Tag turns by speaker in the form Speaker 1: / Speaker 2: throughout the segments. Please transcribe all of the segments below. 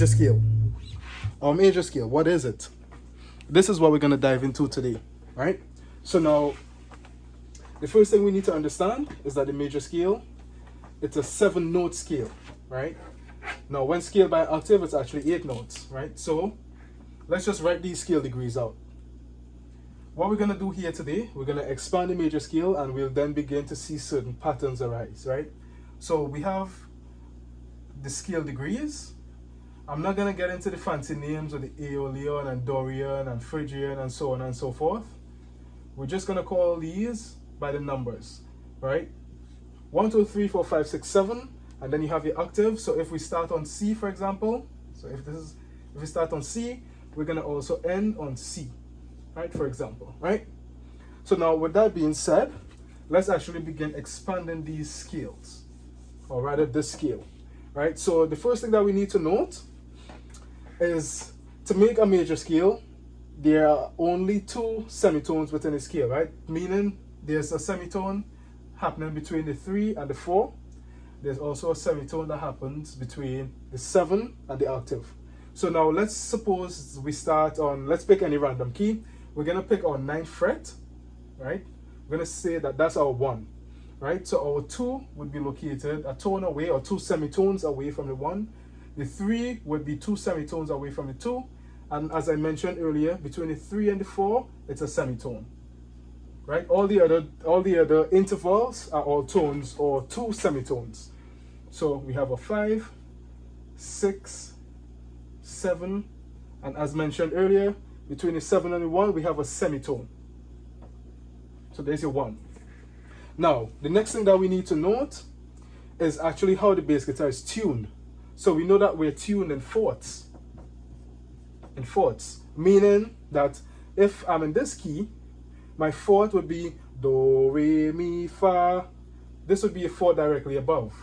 Speaker 1: scale. Our major scale, what is it? This is what we're going to dive into today, right? So now, the first thing we need to understand is that the major scale, it's a 7-note scale, right? Now, when scaled by octave, it's actually 8 notes, right? So, let's just write these scale degrees out. What we're going to do here today, we're going to expand the major scale and we'll then begin to see certain patterns arise, right? So, we have the scale degrees. I'm not going to get into the fancy names of the Aeolian and Dorian and Phrygian and so on and so forth. We're just going to call these by the numbers, right? 1, 2, 3, 4, 5, 6, 7, and then you have your octave. So if we start on C, for example, so if we start on C, we're going to also end on C, right? For example, right? So now with that being said, let's actually begin expanding these scales, or rather this scale, right? So the first thing that we need to note is to make a major scale, there are only 2 semitones within the scale, right? Meaning there's a semitone happening between the 3 and the 4. There's also a semitone that happens between the 7 and the octave. So now let's suppose we start on, let's pick any random key. We're going to pick our 9th fret, right? We're going to say that that's our 1, right? So our 2 would be located a tone away, or 2 semitones away from the 1. The 3 would be 2 semitones away from the 2. And as I mentioned earlier, between the 3 and the 4, it's a semitone, right? All the other intervals are all tones or 2 semitones. So we have a 5, 6, 7, and as mentioned earlier, between the 7 and the 1, we have a semitone. So there's your 1. Now, the next thing that we need to note is actually how the bass guitar is tuned. So we know that we're tuned in fourths. In fourths, meaning that if I'm in this key, my fourth would be Do, Re, Mi, Fa. This would be a 4 directly above.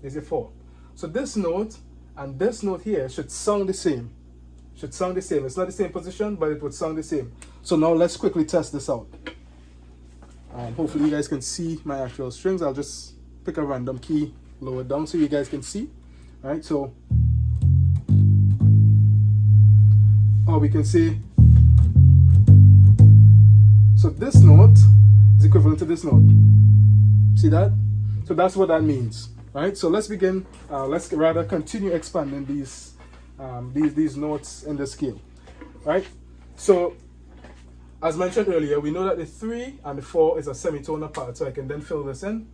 Speaker 1: There's a 4. So this note and this note here should sound the same. Should sound the same. It's not the same position, but it would sound the same. So now let's quickly test this out. Hopefully you guys can see my actual strings. I'll just pick a random key, lower down so you guys can see. All right, so we can see, so this note is equivalent to this note. See that? So that's what that means, right? So let's begin. Let's rather continue expanding these notes in the scale, right? So as mentioned earlier, we know that the 3 and the 4 is a semitone apart, so I can then fill this in,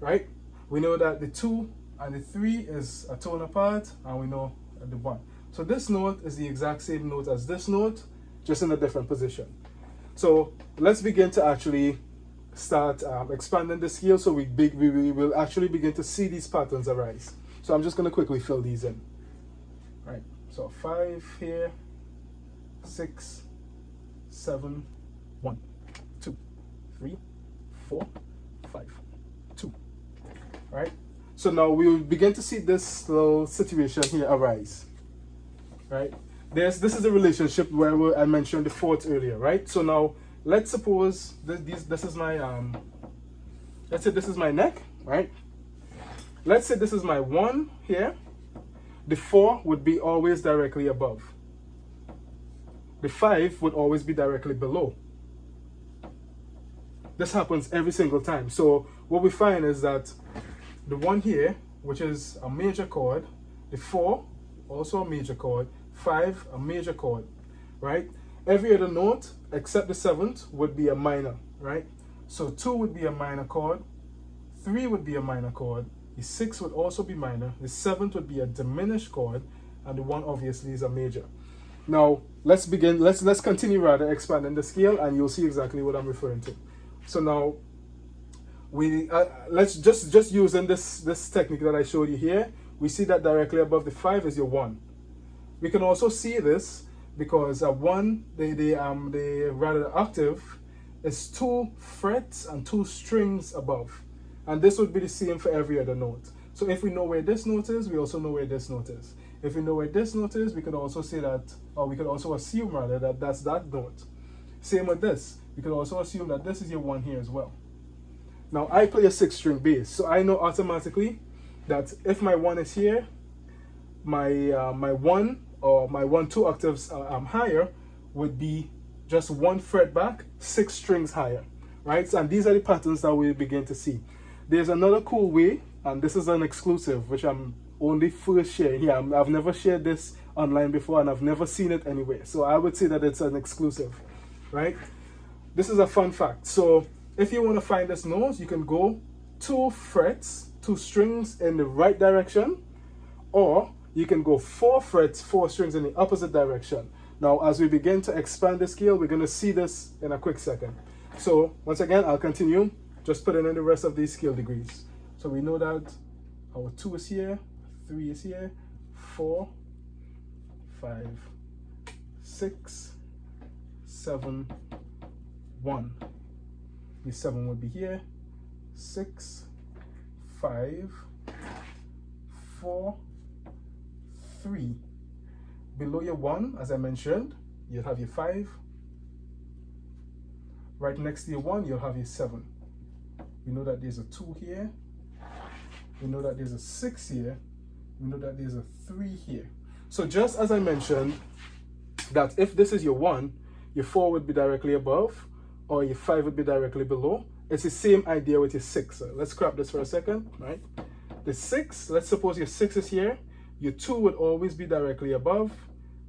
Speaker 1: right? We know that the 2 and the 3 is a tone apart, and we know the 1. So this note is the exact same note as this note, just in a different position. So let's begin to actually start expanding the scale, so we will actually begin to see these patterns arise. So I'm just going to quickly fill these in. Right. So 5 here, 6, 7, 1, 2, 3, 4, 5, 2. All right. So now we will begin to see this little situation here arise. Right. This is a relationship where I mentioned the fourth earlier, right? So now let's suppose this is my let's say this is my neck, right? Let's say this is my 1 here. The 4 would be always directly above. The 5 would always be directly below. This happens every single time. So what we find is that the 1 here, which is a major chord, the 4 also a major chord, 5 a major chord, right? Every other note except the 7th would be a minor, right? So 2 would be a minor chord, 3 would be a minor chord, the 6 would also be minor, the 7th would be a diminished chord, and the 1 obviously is a major. Now let's begin, let's continue rather expanding the scale, and you'll see exactly what I'm referring to. So now we let's just using this technique that I showed you here, we see that directly above the 5 is your 1. We can also see this because a 1, the octave is 2 frets and 2 strings above, and this would be the same for every other note. So if we know where this note is, we also know where this note is. If we know where this note is, we could also say that, or we could also assume rather that that's that note. Same with this. We could also assume that this is your 1 here as well. Now I play a 6-string bass, so I know automatically that if my 1 is here, my my 1 or my 1-2 octaves higher would be just 1 fret back, 6 strings higher, right? And these are the patterns that we begin to see. There's another cool way, and this is an exclusive, which I'm only first sharing here. I've never shared this online before, and I've never seen it anywhere. So I would say that it's an exclusive, right? This is a fun fact. So if you want to find this note, you can go 2 frets, 2 strings in the right direction, or you can go 4 frets, 4 strings in the opposite direction. Now, as we begin to expand the scale, we're going to see this in a quick second. So once again, I'll continue, just putting in the rest of these scale degrees. So we know that our 2 is here, 3 is here, 4, 5, 6, 7, 1. The 7 would be here, 6, 5, 4, 3. Below your 1, as I mentioned, you'll have your 5. Right next to your 1, you'll have your 7. We know that there's a 2 here. We know that there's a 6 here. We know that there's a 3 here. So just as I mentioned, that if this is your 1, your 4 would be directly above, or your 5 would be directly below. It's the same idea with your 6. So let's scrap this for a second, right? The 6, let's suppose your 6 is here. Your 2 would always be directly above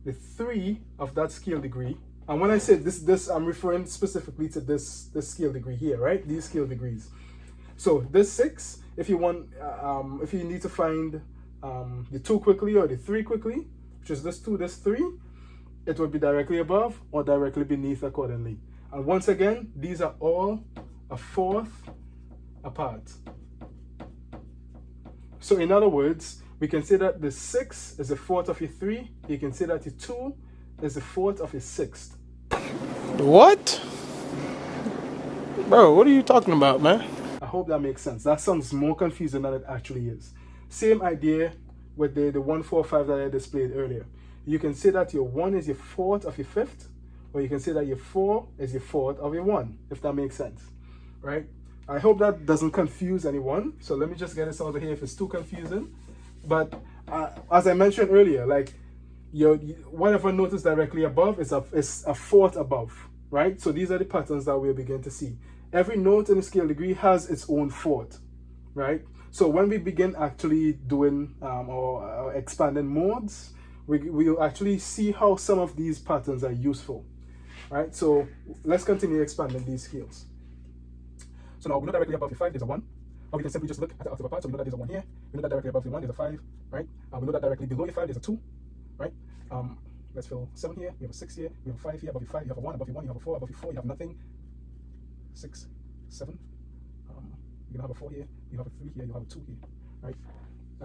Speaker 1: the 3 of that scale degree. And when I say this, I'm referring specifically to this scale degree here, right? These scale degrees. So this 6, if you want, if you need to find the 2 quickly or the 3 quickly, which is this 2, this 3, it would be directly above or directly beneath accordingly. And once again, these are all a 4th apart. So in other words, we can say that the 6 is a 4th of your 3. You can say that the 2 is a 4th of your 6th.
Speaker 2: What? Bro, what are you talking about, man?
Speaker 1: I hope that makes sense. That sounds more confusing than it actually is. Same idea with the 1, 4, 5 that I displayed earlier. You can say that your 1 is your 4th of your 5th, or you can say that your 4 is your 4th of your 1, if that makes sense, right? I hope that doesn't confuse anyone. So let me just get this out of here if it's too confusing. But as I mentioned earlier, like your whatever note is directly above is a 4th above, right? So these are the patterns that we'll begin to see. Every note in the scale degree has its own 4th, right? So when we begin actually doing or expanding modes, we'll actually see how some of these patterns are useful, right? So let's continue expanding these scales. So now we know directly above the 5 there's a 1. Or we can simply just look at the octave apart. So we know that there's a 1 here. We know that directly above the 1 there's a 5, right? We know that directly below the 5 there's a 2, right? Let's fill 7 here. We have a 6 here. We have a 5 here. Above the 5 you have a 1. Above the 1 you have a 4. Above the 4 you have nothing. 6, 7. You're gonna have a 4 here. You have a 3 here. You have a 2 here, right?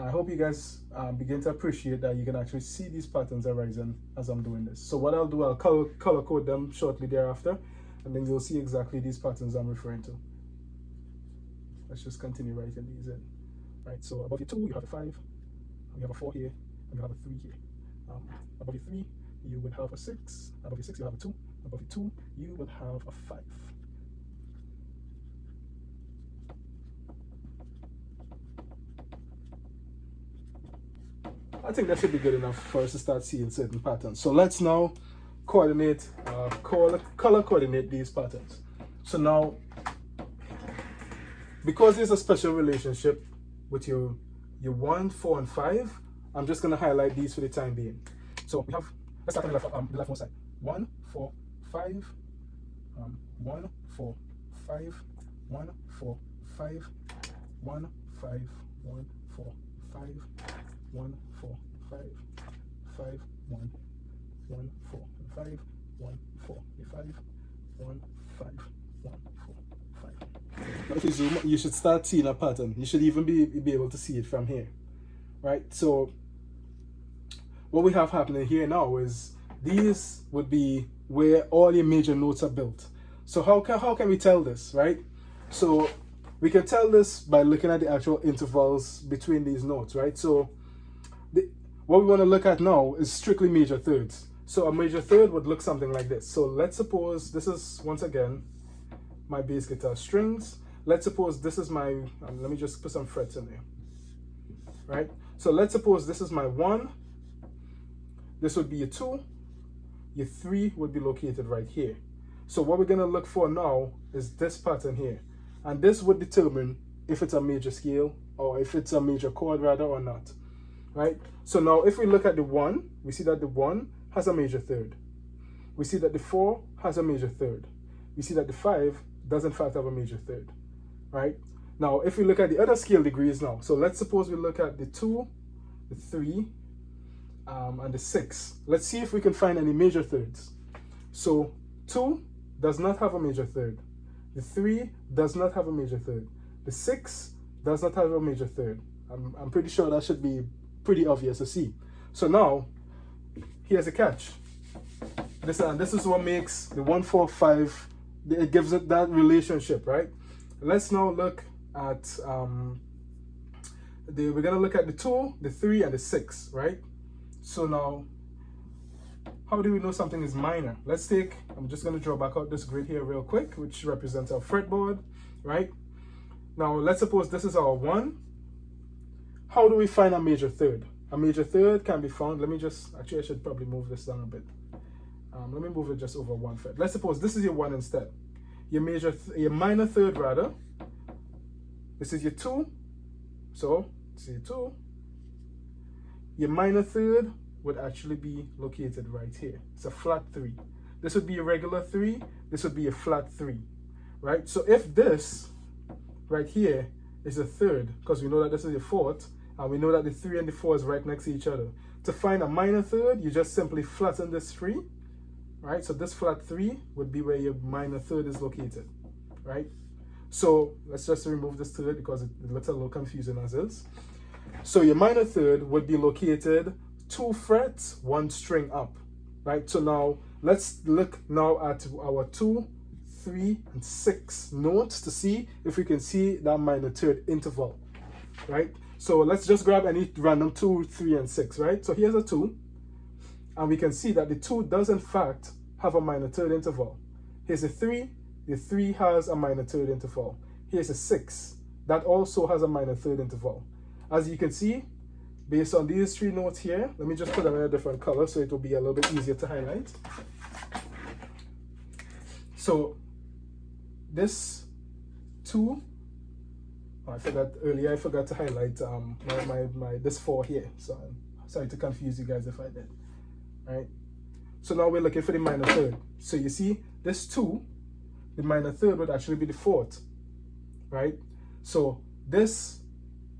Speaker 1: I hope you guys begin to appreciate that you can actually see these patterns arising as I'm doing this. So what I'll do, I'll color code them shortly thereafter, and then you'll see exactly these patterns I'm referring to. Let's just continue writing these in. Right, so above your 2, you have a 5, you have a 4 here, and you have a 3 here. Above your 3, you would have a 6, above your 6, you have a 2, above your 2, you would have a 5. I think that should be good enough for us to start seeing certain patterns. So let's now coordinate, color coordinate these patterns. So now, because there's a special relationship with your 1, 4, and 5, I'm just going to highlight these for the time being. So we have, let's start on the leftmost side. 1, 4, 5, 1, 4, 5, 1, 4, 5, 1, 5, 1, 4, 5, 1, 4, 5, 5, 1, 1, 4, 5, 1, 4, 5, 1, 5, 1, 4, 5. Now if you zoom, you should start seeing a pattern. You should even be able to see it from here, right? So what we have happening here now is these would be where all your major notes are built. So how can we tell this, right? So we can tell this by looking at the actual intervals between these notes, right? So what we want to look at now is strictly major thirds. So a major third would look something like this. So let's suppose this is, once again, my bass guitar strings. Let's suppose this is my, let me just put some frets in there. right? So let's suppose this is my 1, this would be your 2, your 3 would be located right here. So what we're going to look for now is this pattern here. And this would determine if it's a major scale or if it's a major chord rather or not, right? So now if we look at the 1, we see that the 1 has a major third. We see that the 4 has a major third. We see that the 5 does in fact have a major third, right? Now, if we look at the other scale degrees now, so let's suppose we look at the 2, the 3, and the 6. Let's see if we can find any major thirds. So 2 does not have a major third. The 3 does not have a major third. The 6 does not have a major third. I'm pretty sure that should be pretty obvious to see. So now, here's a catch. This is what makes the 1, 4, 5, it gives it that relationship, right? Let's now look at, we're going to look at the 2, the 3, and the 6, right? So now, how do we know something is minor? Let's take, I'm just going to draw back out this grid here real quick, which represents our fretboard, right? Now, let's suppose this is our 1. How do we find a major third? A major third can be found, let me just, actually I should probably move this down a bit. Let me move it just over 1 fret. Let's suppose this is your 1 instead. Your minor third rather, this is your 2. So, this is your 2. Your minor third would actually be located right here. It's a flat 3. This would be a regular 3. This would be a flat 3, right? So if this right here is a third, because we know that this is your 4th, and we know that the 3 and the 4 is right next to each other. To find a minor third, you just simply flatten this 3, right? So this flat 3 would be where your minor third is located, right? So let's just remove this third because it looks a little confusing as is. So your minor third would be located 2 frets, 1 string up, right? So now let's look now at our 2, 3, and 6 notes to see if we can see that minor third interval, right? So let's just grab any random 2, 3, and 6, right? So here's a 2, and we can see that the 2 does in fact have a minor third interval. Here's a 3, the 3 has a minor third interval. Here's a 6, that also has a minor third interval. As you can see, based on these 3 notes here, let me just put them in a different color so it will be a little bit easier to highlight. So this 2, I forgot earlier, I forgot to highlight this 4 here. So I'm sorry to confuse you guys if I did. Right? So now we're looking for the minor third. So you see this 2, the minor third would actually be the 4th, right? So this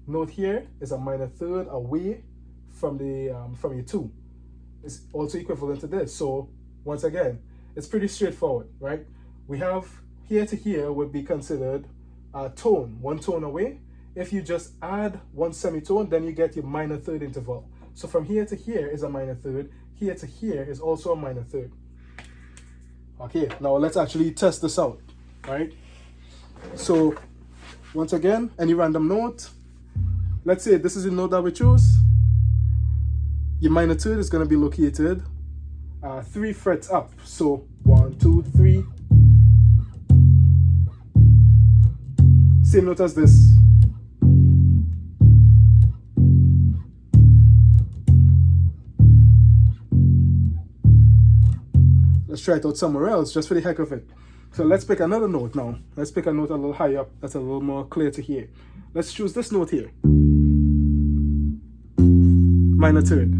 Speaker 1: note here is a minor third away from the from your 2. It's also equivalent to this. So once again, it's pretty straightforward, right? We have here to here would be considered a tone, 1 tone away. If you just add 1 semitone, then you get your minor third interval. So from here to here is a minor third. Here to here is also a minor third. Okay, now let's actually test this out, right? So once again, any random note. Let's say this is the note that we choose. Your minor third is going to be located 3 frets up. So 1, 2, 3. Same note as this. Let's try it out somewhere else just for the heck of it. So let's pick another note now. Let's pick a note a little higher up that's a little more clear to hear. Let's choose this note here. Minor third.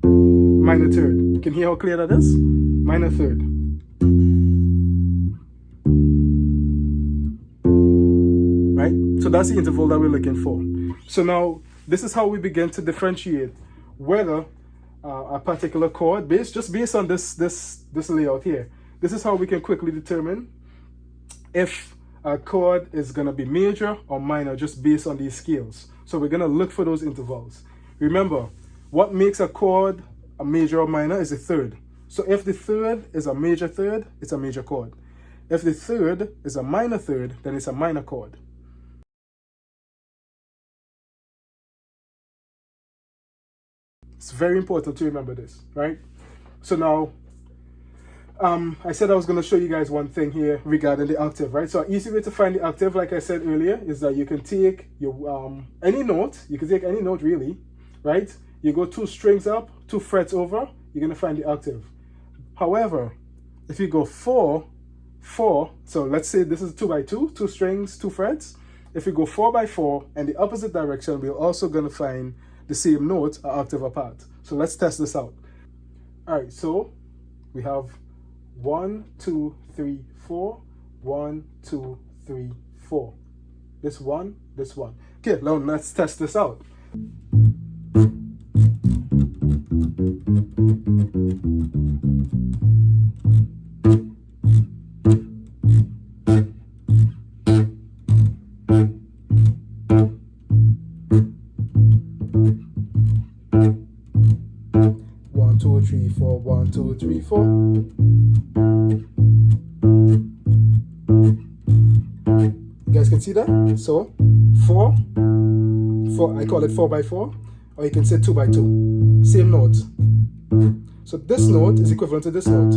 Speaker 1: Minor third. You can hear how clear that is? Minor third. Right? So that's the interval that we're looking for. So now this is how we begin to differentiate whether a particular chord, just based on this layout here. This is how we can quickly determine if a chord is going to be major or minor just based on these scales. So we're going to look for those intervals. Remember, what makes a chord a major or minor is the third. So if the third is a major third, it's a major chord. If the third is a minor third, then it's a minor chord. It's very important to remember this, right? So now, I said I was going to show you guys one thing here regarding the octave, right? So an easy way to find the octave, like I said earlier, is that you can take your any note. You can take any note really, right? You go 2 strings up, 2 frets over, you're going to find the octave. However, if you go 4, 4, so let's say this is 2 by 2, 2 strings, 2 frets. If you go 4 by 4 and the opposite direction, we're also going to find the same note an octave apart. So let's test this out. All right, so we have 1, 2, 3, 4, 1, 2, 3, 4. This one, this one. Okay, now let's test this out. One, two, three, four. 1, 2, 3, 4. You guys can see that? So 4, I call it 4 by 4, or you can say 2 by 2. Same note. So this note is equivalent to this note.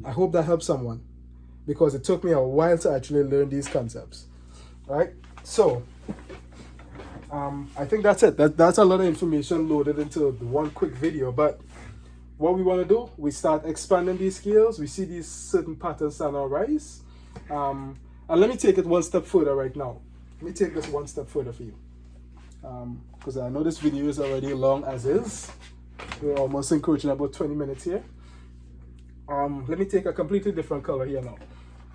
Speaker 1: I hope that helps someone, because it took me a while to actually learn these concepts. All right, so I think that's it. That's a lot of information loaded into one quick video, but what we want to do, we start expanding these scales. We see these certain patterns on our rise. And let me take it one step further right now. Let me take this one step further for you. Because I know this video is already long as is. We're almost encroaching about 20 minutes here. Let me take a completely different color here now.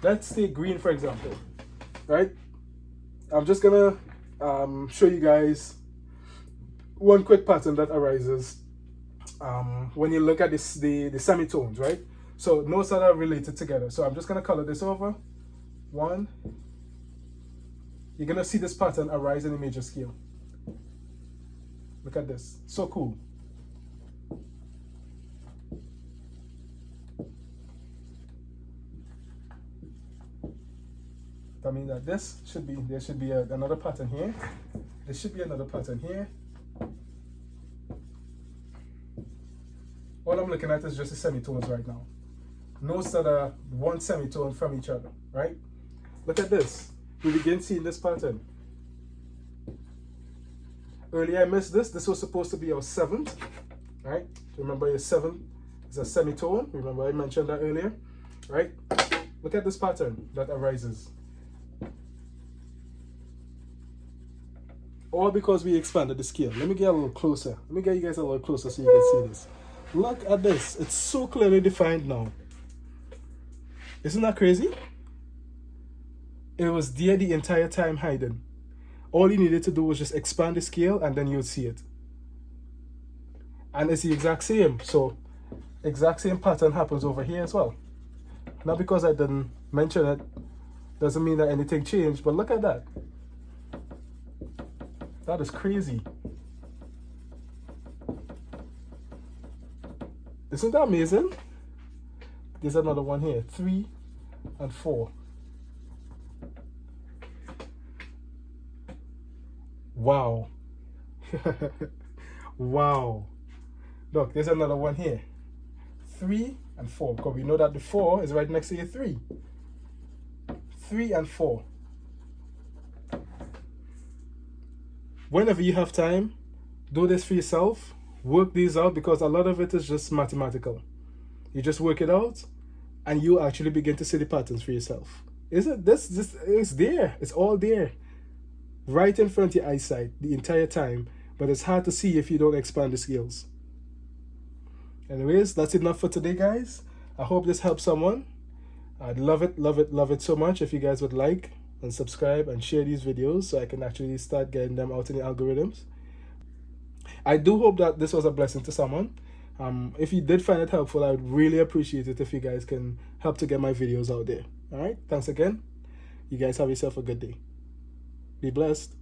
Speaker 1: Let's take green, for example. Right? I'm just gonna show you guys one quick pattern that arises when you look at this, the semitones, right? So notes that are related together. So I'm just gonna color this over. 1. You're gonna see this pattern arise in the major scale. Look at this, so cool. That means that there should be another pattern here. There should be another pattern here. All I'm looking at is just the semitones right now. Notes that are one semitone from each other, right? Look at this. We begin seeing this pattern. Earlier I missed this. This was supposed to be our 7th, right? Remember your 7th is a semitone. Remember I mentioned that earlier, right? Look at this pattern that arises. All because we expanded the scale. Let me get a little closer. Let me get you guys a little closer so you can see this. Look at this. It's so clearly defined now. Isn't that crazy? It was there the entire time hidden. All you needed to do was just expand the scale and then you'll see it. And it's the exact same. So, exact same pattern happens over here as well. Not because I didn't mention it, doesn't mean that anything changed, but look at that. That is crazy. Isn't that amazing? There's another one here, 3 and 4. Wow. Wow. Look, there's another one here, 3 and 4, because we know that the 4 is right next to your 3. 3 and 4. Whenever you have time, do this for yourself. Work these out, because a lot of it is just mathematical. You just work it out and you actually begin to see the patterns for yourself. Isn't this it's there. It's all there. Right in front of your eyesight the entire time, but it's hard to see if you don't expand the scales. Anyways, that's enough for today, guys. I hope this helps someone. I'd love it so much if you guys would like and subscribe and share these videos so I can actually start getting them out in the algorithms. I do hope that this was a blessing to someone. If you did find it helpful, I would really appreciate it if you guys can help to get my videos out there. All right, thanks again. You guys have yourself a good day. Be blessed.